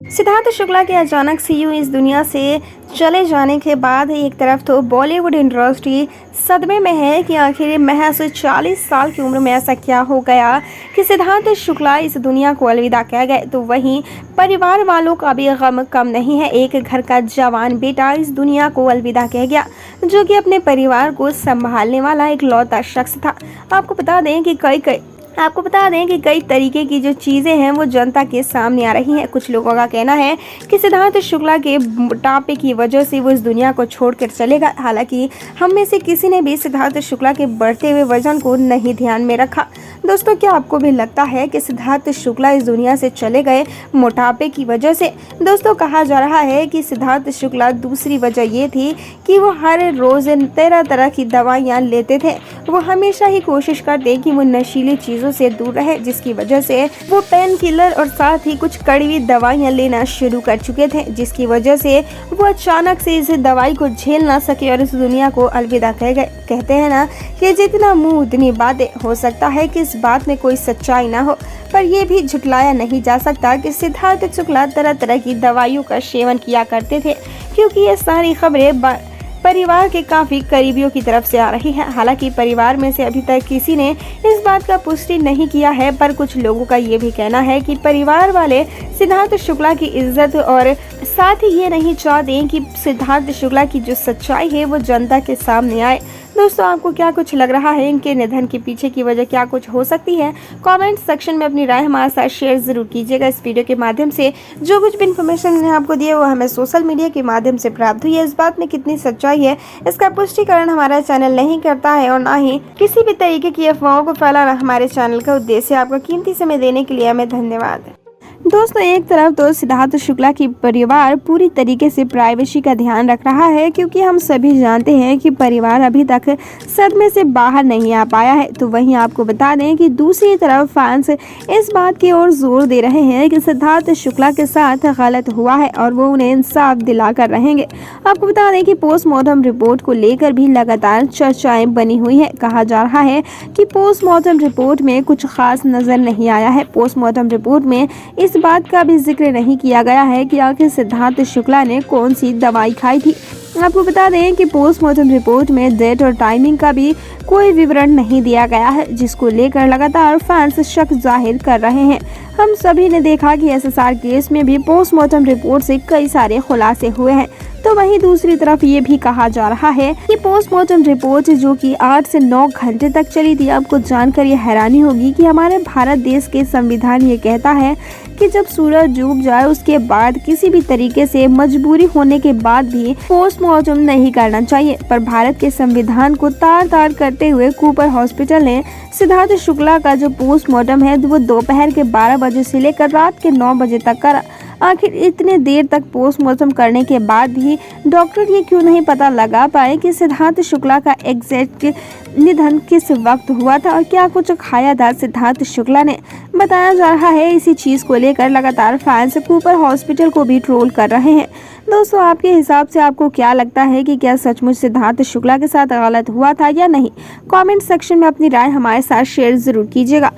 सिद्धार्थ शुक्ला के अचानक से यूं इस दुनिया से चले जाने के बाद एक तरफ तो बॉलीवुड इंडस्ट्री सदमे में है कि आखिर महज 40 साल की उम्र में ऐसा क्या हो गया कि सिद्धार्थ शुक्ला इस दुनिया को अलविदा कह गए। तो वहीं परिवार वालों का भी गम कम नहीं है। एक घर का जवान बेटा इस दुनिया को अलविदा कह गया, जो कि अपने परिवार को संभालने वाला एक लौता शख्स था। आपको बता दें कि कई तरीके की जो चीज़ें हैं वो जनता के सामने आ रही हैं। कुछ लोगों का कहना है कि सिद्धार्थ शुक्ला के मोटापे की वजह से वो इस दुनिया को छोड़कर चलेगा। हालांकि हम में से किसी ने भी सिद्धार्थ शुक्ला के बढ़ते हुए वजन को नहीं ध्यान में रखा। दोस्तों, क्या आपको भी लगता है कि सिद्धार्थ शुक्ला इस दुनिया से चले गए मोटापे की वजह से? दोस्तों, कहा जा रहा है कि सिद्धार्थ शुक्ला दूसरी वजह ये थी कि वो हर रोज़ तरह तरह की दवाइयाँ लेते थे। वो हमेशा ही कोशिश करते कि वो नशीली चीज़ों से दूर रहे, जिसकी वजह से वो पेन किलर और साथ ही कुछ कड़वी दवाइयाँ लेना शुरू कर चुके थे, जिसकी वजह से वो अचानक से इस दवाई को झेल ना सके और इस दुनिया को अलविदा कह गए। कहते हैं ना कि जितना मुंह उतनी बातें। हो सकता है कि इस बात में कोई सच्चाई ना हो, पर यह भी झुटलाया नहीं जा सकता कि सिद्धार्थ शुक्ला तरह तरह की दवाइयों का सेवन किया करते थे, क्योंकि ये सारी खबरें परिवार के काफ़ी करीबियों की तरफ से आ रही है। हालांकि परिवार में से अभी तक किसी ने इस बात का पुष्टि नहीं किया है, पर कुछ लोगों का ये भी कहना है कि परिवार वाले सिद्धार्थ शुक्ला की इज्जत और साथ ही ये नहीं चाहते कि सिद्धार्थ शुक्ला की जो सच्चाई है वो जनता के सामने आए। दोस्तों, आपको क्या कुछ लग रहा है? इनके निधन के पीछे की वजह क्या कुछ हो सकती है? कमेंट सेक्शन में अपनी राय हमारे साथ शेयर जरूर कीजिएगा। इस वीडियो के माध्यम से जो कुछ भी इन्फॉर्मेशन मैंने आपको दी है वो हमें सोशल मीडिया के माध्यम से प्राप्त हुई है। इस बात में कितनी सच्चाई है इसका पुष्टिकरण हमारा चैनल नहीं करता है और ना ही किसी भी तरीके की अफवाहों को फैलाना हमारे चैनल का उद्देश्य। आपका कीमती समय देने के लिए हमें धन्यवाद। दोस्तों, एक तरफ तो सिद्धार्थ शुक्ला की परिवार पूरी तरीके से प्राइवेसी का ध्यान रख रहा है, क्योंकि हम सभी जानते हैं कि परिवार अभी तक सदमे से बाहर नहीं आ पाया है। तो वहीं आपको बता दें कि दूसरी तरफ फैंस इस बात की ओर जोर दे रहे हैं कि सिद्धार्थ शुक्ला के साथ गलत हुआ है और वो उन्हें इंसाफ दिलाकर रहेंगे। आपको बता दें कि पोस्टमार्टम रिपोर्ट को लेकर भी लगातार चर्चाएं बनी हुई है। कहा जा रहा है कि पोस्टमार्टम रिपोर्ट में कुछ खास नजर नहीं आया है। पोस्टमार्टम रिपोर्ट में इस बात का भी जिक्र नहीं किया गया है कि आखिर सिद्धार्थ शुक्ला ने कौन सी दवाई खाई थी। आपको बता दें कि पोस्टमार्टम रिपोर्ट में डेट और टाइमिंग का भी कोई विवरण नहीं दिया गया है, जिसको लेकर लगातार फैंस शक जाहिर कर रहे हैं। हम सभी ने देखा कि एसएसआर केस में भी पोस्टमार्टम रिपोर्ट से कई सारे खुलासे हुए हैं। तो वहीं दूसरी तरफ ये भी कहा जा रहा है कि पोस्टमार्टम रिपोर्ट जो कि 8 से 9 घंटे तक चली थी। आपको जानकर ये हैरानी होगी कि हमारे भारत देश के संविधान ये कहता है कि जब सूरज डूब जाए उसके बाद किसी भी तरीके से मजबूरी होने के बाद भी पोस्टमार्टम नहीं करना चाहिए, पर भारत के संविधान को तार करते हुए कूपर हॉस्पिटल ने सिद्धार्थ शुक्ला का जो पोस्टमार्टम है वो दोपहर के 12 बजे से लेकर रात के 9 बजे तक करा। आखिर इतने देर तक पोस्टमार्टम करने के बाद भी डॉक्टर ये क्यों नहीं पता लगा पाए कि सिद्धार्थ शुक्ला का एग्जैक्ट निधन किस वक्त हुआ था और क्या कुछ खाया था सिद्धार्थ शुक्ला ने? बताया जा रहा है इसी चीज़ को लेकर लगातार फैंस कूपर हॉस्पिटल को भी ट्रोल कर रहे हैं। दोस्तों, आपके हिसाब से आपको क्या लगता है कि क्या सचमुच सिद्धार्थ शुक्ला के साथ गलत हुआ था या नहीं? कमेंट सेक्शन में अपनी राय हमारे साथ शेयर जरूर कीजिएगा।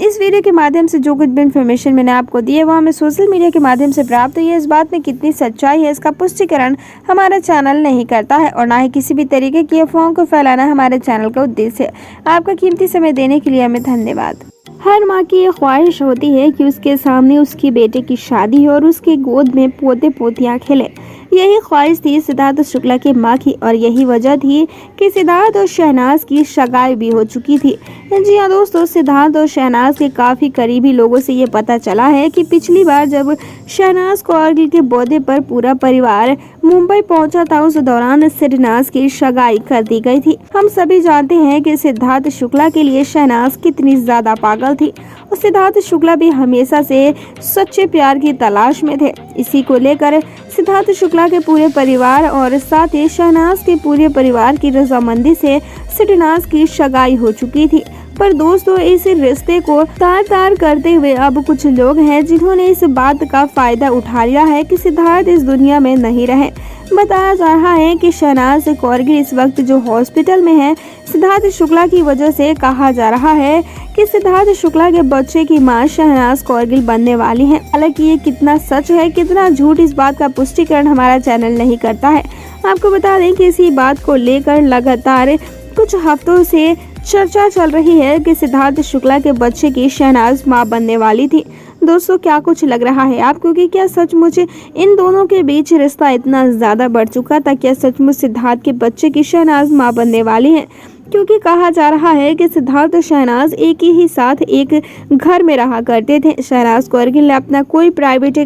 इस वीडियो के माध्यम से जो कुछ भी इन्फॉर्मेशन मैंने आपको दी है वो हमें सोशल मीडिया के माध्यम से प्राप्त हुई है। इस बात में कितनी सच्चाई है इसका पुष्टिकरण हमारा चैनल नहीं करता है और ना ही किसी भी तरीके की अफवाहों को फैलाना हमारे चैनल का उद्देश्य है। आपका कीमती समय देने के लिए हमें धन्यवाद। हर माँ की ये ख्वाहिश होती है कि उसके सामने उसकी बेटे की शादी हो और उसके गोद में पोते पोतियाँ खेले। यही ख्वाहिश थी सिद्धार्थ शुक्ला की माँ की और यही वजह थी कि सिद्धार्थ और शहनाज की सगाई भी हो चुकी थी। जी हाँ दोस्तों, सिद्धार्थ और शहनाज के काफ़ी करीबी लोगों से ये पता चला है कि पिछली बार जब शहनाज कौर के बर्थडे पर पूरा परिवार मुंबई पहुंचा था, उस दौरान शहनाज की सगाई कर दी गई थी। हम सभी जानते हैं कि सिद्धार्थ शुक्ला के लिए शहनाज कितनी ज़्यादा पागल थी और सिद्धार्थ शुक्ला भी हमेशा से सच्चे प्यार की तलाश में थे। इसी को लेकर सिद्धार्थ शुक्ला के पूरे परिवार और साथ ही शहनाज के पूरे परिवार की रजामंदी से शहनाज की सगाई हो चुकी थी। पर दोस्तों इस रिश्ते को तार-तार करते हुए अब कुछ लोग हैं जिन्होंने इस बात का फायदा उठा लिया है कि सिद्धार्थ इस दुनिया में नहीं रहे। बताया जा रहा है कि शहनाज कौरगिल इस वक्त जो हॉस्पिटल में है सिद्धार्थ शुक्ला की वजह से। कहा जा रहा है कि सिद्धार्थ शुक्ला के बच्चे की मां शहनाज कौरगिल बनने वाली हैं। हालांकि ये कितना सच है कितना झूठ, इस बात का पुष्टिकरण हमारा चैनल नहीं करता है। आपको बता दें कि इसी बात को लेकर लगातार कुछ हफ्तों से चर्चा चल रही है कि सिद्धार्थ शुक्ला के बच्चे की शहनाज मां बनने वाली थी। दोस्तों क्या कुछ लग रहा है आपको कि क्या सचमुच इन दोनों के बीच रिश्ता इतना ज्यादा बढ़ चुका था? क्या सचमुच सिद्धार्थ के बच्चे की शहनाज मां बनने वाली है? क्योंकि कहा जा रहा है कि सिद्धार्थ और शहनाज एक ही साथ एक घर में रहा करते थे। शहनाज कौरगिल ने अपना कोई प्राइवेट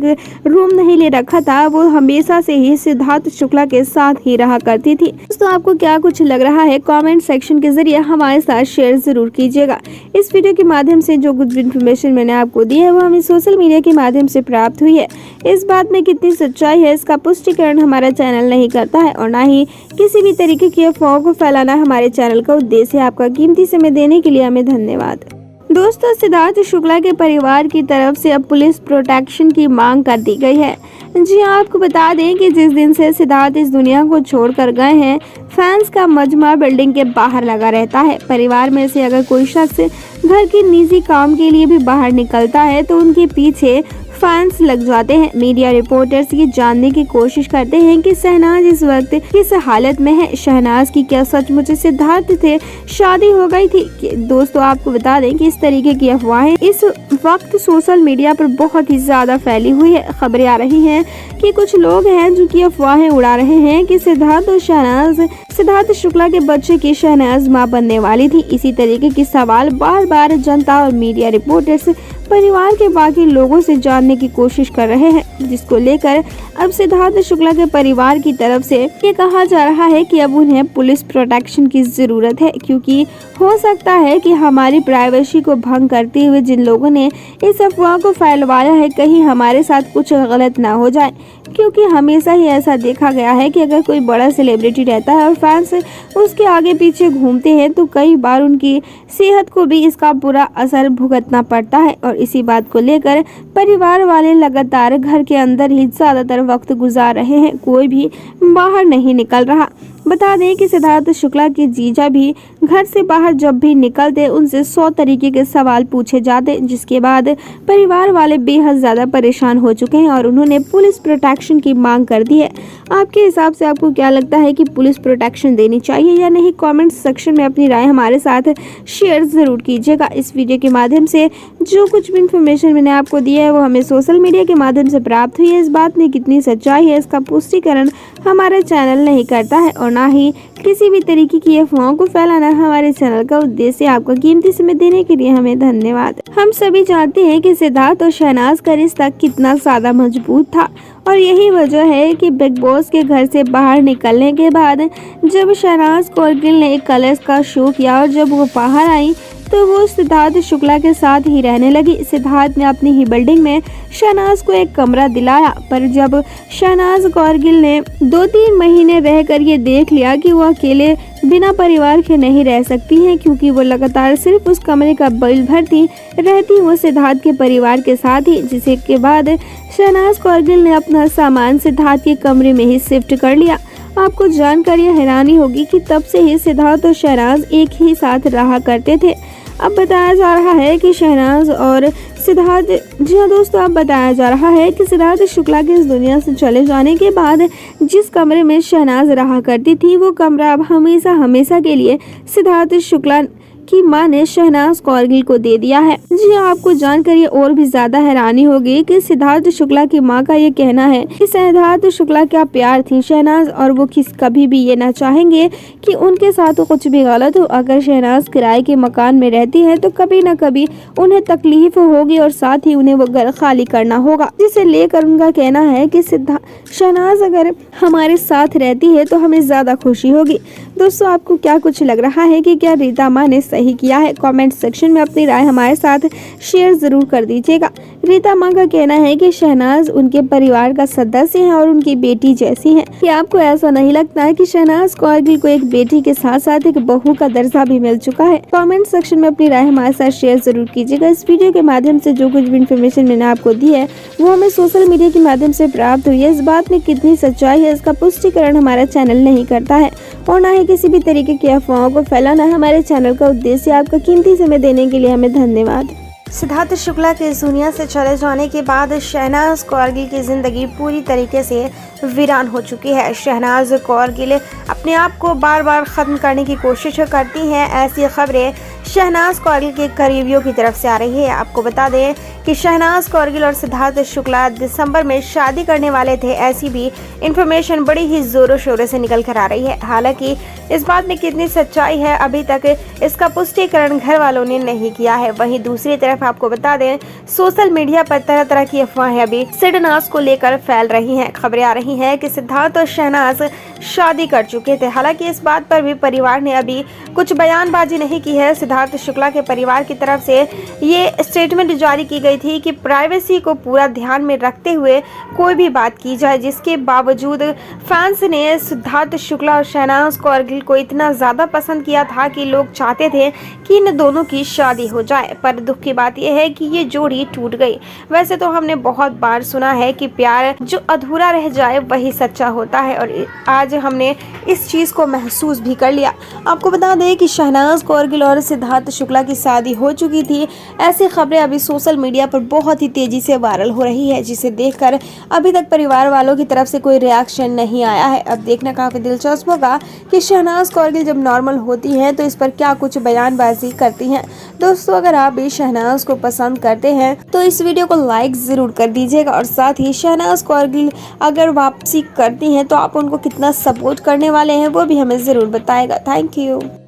रूम नहीं ले रखा था, वो हमेशा से ही सिद्धार्थ शुक्ला के साथ ही रहा करती थी। दोस्तों आपको क्या कुछ लग रहा है कमेंट सेक्शन के जरिए हमारे साथ शेयर जरूर कीजिएगा। इस वीडियो के माध्यम से जो कुछ इन्फॉर्मेशन मैंने आपको दी है वो हमें सोशल मीडिया के माध्यम से प्राप्त हुई है। इस बात में कितनी सच्चाई है इसका पुष्टिकरण हमारा चैनल नहीं करता है और न ही किसी भी तरीके की अफवाहों को फैलाना हमारे चैनल का उद्देश्य है। आपका कीमती समय देने के लिए हमें धन्यवाद। दोस्तों सिद्धार्थ शुक्ला के परिवार की तरफ से अब पुलिस प्रोटेक्शन की मांग कर दी गई है। जी हाँ, आपको बता दें कि जिस दिन से सिद्धार्थ इस दुनिया को छोड़कर गए हैं फैंस का मजमा बिल्डिंग के बाहर लगा रहता है। परिवार में से अगर कोई शख्स घर के निजी काम के लिए भी बाहर निकलता है तो उनके पीछे फैंस लग जाते हैं। मीडिया रिपोर्टर्स ये जानने की कोशिश करते हैं कि शहनाज इस वक्त किस हालत में है। शहनाज की क्या सचमुच सिद्धार्थ से शादी हो गई थी? दोस्तों आपको बता दें कि इस तरीके की अफवाहें इस वक्त सोशल मीडिया पर बहुत ही ज्यादा फैली हुई है। खबरें आ रही हैं कि कुछ लोग हैं जो की अफवाहें उड़ा रहे हैं कि सिद्धार्थ शुक्ला के बच्चे की शहनाज मां बनने वाली थी। इसी तरीके के सवाल बार बार जनता और मीडिया रिपोर्टर्स परिवार के बाकी लोगों से जानने की कोशिश कर रहे हैं, जिसको लेकर अब सिद्धार्थ शुक्ला के परिवार की तरफ से ये कहा जा रहा है कि अब उन्हें पुलिस प्रोटेक्शन की जरूरत है, क्योंकि हो सकता है कि हमारी प्राइवेसी को भंग करते हुए जिन लोगों ने इस अफवाह को फैलवाया है कहीं हमारे साथ कुछ गलत ना हो जाए। क्योंकि हमेशा ही ऐसा देखा गया है कि अगर कोई बड़ा सेलिब्रिटी रहता है और फैंस उसके आगे पीछे घूमते हैं तो कई बार उनकी सेहत को भी इसका बुरा असर भुगतना पड़ता है। और इसी बात को लेकर परिवार वाले लगातार घर के अंदर ही ज्यादातर वक्त गुजार रहे हैं, कोई भी बाहर नहीं निकल रहा। बता दें कि सिद्धार्थ शुक्ला के जीजा भी घर से बाहर जब भी निकलते उनसे 100 तरीके के सवाल पूछे जाते, जिसके बाद परिवार वाले बेहद ज्यादा परेशान हो चुके हैं और उन्होंने पुलिस प्रोटेक्शन की मांग कर दी है। आपके हिसाब से आपको क्या लगता है कि पुलिस प्रोटेक्शन देनी चाहिए या नहीं? कमेंट सेक्शन में अपनी राय हमारे साथ शेयर जरूर कीजिएगा। इस वीडियो के माध्यम से जो कुछ भी इन्फॉर्मेशन मैंने आपको दी है वो हमें सोशल मीडिया के माध्यम से प्राप्त हुई है। इस बात में कितनी सच्चाई है इसका पुष्टिकरण हमारा चैनल नहीं करता है और ना ही किसी भी तरीके की अफवाहों को फैलाना हमारे चैनल का उद्देश्य। आपका कीमती समय देने के लिए हमें धन्यवाद। हम सभी जानते हैं कि सिद्धार्थ और शहनाज का रिश्ता कितना ज्यादा मजबूत था और यही वजह है कि बिग बॉस के घर से बाहर निकलने के बाद जब शहनाज कौरगिल ने एक कलर्स का शो किया और जब वो बाहर आई तो वो सिद्धार्थ शुक्ला के साथ ही रहने लगी। सिद्धार्थ ने अपनी ही बिल्डिंग में शहनाज को एक कमरा दिलाया, पर जब शहनाज कौरगिल ने 2-3 महीने रहकर ये देख लिया कि वो अकेले बिना परिवार के नहीं रह सकती हैं, क्योंकि वो लगातार सिर्फ उस कमरे का बिल भरती रहती वो सिद्धार्थ के परिवार के साथ ही, जिसके के बाद शहनाज कौरगिल ने अपना सामान सिद्धार्थ के कमरे में ही शिफ्ट कर लिया। आपको जानकर यह हैरानी होगी कि तब से ही सिद्धार्थ और शहनाज एक ही साथ रहा करते थे। अब बताया जा रहा है कि शहनाज और सिद्धार्थ, जी हाँ दोस्तों, अब बताया जा रहा है कि सिद्धार्थ शुक्ला के इस दुनिया से चले जाने के बाद जिस कमरे में शहनाज रहा करती थी वो कमरा अब हमेशा के लिए सिद्धार्थ शुक्ला की मां ने शहनाज कौरगिल को दे दिया है। जी हाँ, आपको जानकर ये और भी ज्यादा हैरानी होगी कि सिद्धार्थ शुक्ला की मां का ये कहना है कि सिद्धार्थ शुक्ला क्या प्यार थी शहनाज, और वो कभी भी ये ना चाहेंगे कि उनके साथ कुछ भी गलत हो। अगर शहनाज किराए के मकान में रहती है तो कभी न कभी उन्हें तकलीफ होगी और साथ ही उन्हें वो घर खाली करना होगा, जिसे लेकर उनका कहना है कि शहनाज अगर हमारे साथ रहती है तो हमें ज्यादा खुशी होगी। दोस्तों आपको क्या कुछ लग रहा है कि क्या रीता माँ ने सही किया है? कमेंट सेक्शन में अपनी राय हमारे साथ शेयर जरूर कर दीजिएगा। रीता माँ का कहना है कि शहनाज उनके परिवार का सदस्य है और उनकी बेटी जैसी है। क्या आपको ऐसा नहीं लगता है कि शहनाज कौरगिल को एक बेटी के साथ साथ एक बहू का दर्जा भी मिल चुका है? कमेंट सेक्शन में अपनी राय हमारे साथ शेयर जरूर कीजिएगा। इस वीडियो के माध्यम से जो कुछ भी इन्फॉर्मेशन मैंने आपको दी है वो हमें सोशल मीडिया के माध्यम से प्राप्त हुई है। इस बात में कितनी सच्चाई है इसका पुष्टिकरण हमारा चैनल नहीं करता है और न ही किसी भी तरीके की अफवाहों को फैलाना हमारे चैनल का उद्देश्य। आपका कीमती समय देने के लिए हमें धन्यवाद। सिद्धार्थ शुक्ला के इस दुनिया से चले जाने के बाद शहनाज कौरगिल की जिंदगी पूरी तरीके से वीरान हो चुकी है। शहनाज कौरगिल अपने आप को बार बार ख़त्म करने की कोशिश करती हैं। ऐसी खबरें शहनाज कौरगिल के करीबियों की तरफ से आ रही है। आपको बता दें कि शहनाज कौरगिल और सिद्धार्थ शुक्ला दिसंबर में शादी करने वाले थे। ऐसी भी इंफॉर्मेशन बड़ी ही जोरों शोरों से निकल कर आ रही है। हालांकि इस बात में कितनी सच्चाई है अभी तक इसका पुष्टिकरण घर वालों ने नहीं किया है। वहीं दूसरी तरफ आपको बता दें सोशल मीडिया पर तरह तरह की अफवाहें अभी शहनाज को लेकर फैल रही हैं। खबरें आ रही हैं कि सिद्धार्थ और शहनाज शादी कर चुके थे। हालांकि इस बात पर भी परिवार ने अभी कुछ बयानबाजी नहीं की है। सिद्धार्थ शुक्ला के परिवार की तरफ से ये स्टेटमेंट जारी की गई थी कि प्राइवेसी को पूरा ध्यान में रखते हुए कोई भी बात की जाए, जिसके बावजूद फैंस ने सिद्धार्थ शुक्ला और शहनाज कौरगिल को इतना ज़्यादा पसंद किया था कि लोग चाहते थे कि इन दोनों की शादी हो जाए। पर दुख की बात यह है कि ये जोड़ी टूट गई। वैसे तो हमने बहुत बार सुना है कि प्यार जो अधूरा रह जाए वही सच्चा होता है और आज हमने इस चीज़ को महसूस भी कर लिया। आपको बता दें कि शहनाज कौरगिल और सिद्धार्थ शुक्ला की शादी हो चुकी थी। ऐसी खबरें अभी सोशल मीडिया पर बहुत ही तेजी से वायरल हो रही है, जिसे देखकर अभी तक परिवार वालों की तरफ से कोई रिएक्शन नहीं आया है। अब देखना काफी दिलचस्प होगा कि शहनाज कौरगिल जब नॉर्मल होती हैं तो इस पर क्या कुछ बयानबाजी करती हैं। दोस्तों अगर आप भी शहनाज को पसंद करते हैं तो इस वीडियो को लाइक जरूर कर दीजिएगा और साथ ही शहनाज कौरगिल अगर वापसी करती हैं तो आप उनको कितना सपोर्ट करने वाले हैं वो भी हमें जरूर बताएगा। Thank you.